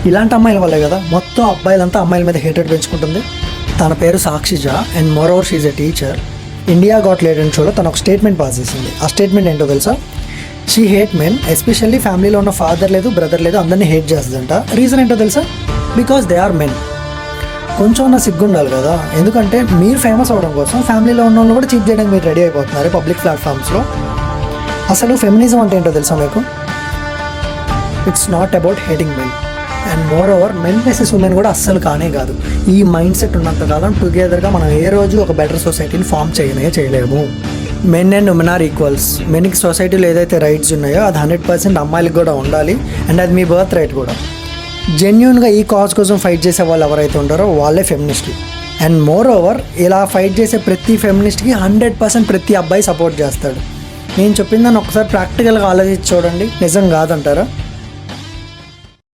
ఇలాంటి అమ్మాయిల వల్లే కదా మొత్తం అబ్బాయిలంతా అమ్మాయిల మీద హేటెడ్ పెంచుకుంటుంది. తన పేరు సాక్షిజ and moreover she's a teacher. India got latent షోలో తను ఒక స్టేట్మెంట్ పాస్ చేసింది. ఆ స్టేట్మెంట్ ఏంటో తెలుసా? షీ హేట్ మెన్, ఎస్పెషల్లీ ఫ్యామిలీలో ఉన్న ఫాదర్ లేదు, బ్రదర్ లేదు, అందరినీ హేట్ చేస్తుందంట. రీజన్ ఏంటో తెలుసా? Because they are men. కొంచెం ఉన్న సిగ్గు ఉండాలి కదా, ఎందుకంటే మీరు ఫేమస్ అవ్వడం కోసం ఫ్యామిలీలో ఉన్న వాళ్ళు కూడా చీట్ చేయడానికి మీరు రెడీ అయిపోతున్నారు పబ్లిక్ ప్లాట్ఫామ్స్లో. అసలు ఫెమినిజం అంటే ఏంటో తెలుసా మీకు? It's not about hating men and more over men versus women కూడా అస్సలు కానే కాదు. ఈ మైండ్ సెట్ ఉన్నంతకాలం టుగెదర్గా మనం ఏ రోజు ఒక బెటర్ సొసైటీని ఫామ్ చేయలేము. Men and women are equals. మెన్కి సొసైటీలో ఏదైతే రైట్స్ ఉన్నాయో అది 100% అమ్మాయిలకు కూడా ఉండాలి. అండ్ అది మీ బర్త్ రైట్ కూడా. జెన్యున్గా ఈ కాజ్ కోసం ఫైట్ చేసే వాళ్ళు ఎవరైతే ఉంటారో వాళ్ళే ఫెమినిస్టులు. అండ్ మోర్ ఓవర్ ఇలా ఫైట్ చేసే ప్రతి ఫెమినిస్ట్కి 100% ప్రతి అబ్బాయి సపోర్ట్ చేస్తాడు. నేను చెప్పిందని ఒకసారి ప్రాక్టికల్గా ఆలోచించి చూడండి, నిజం కాదంటారా?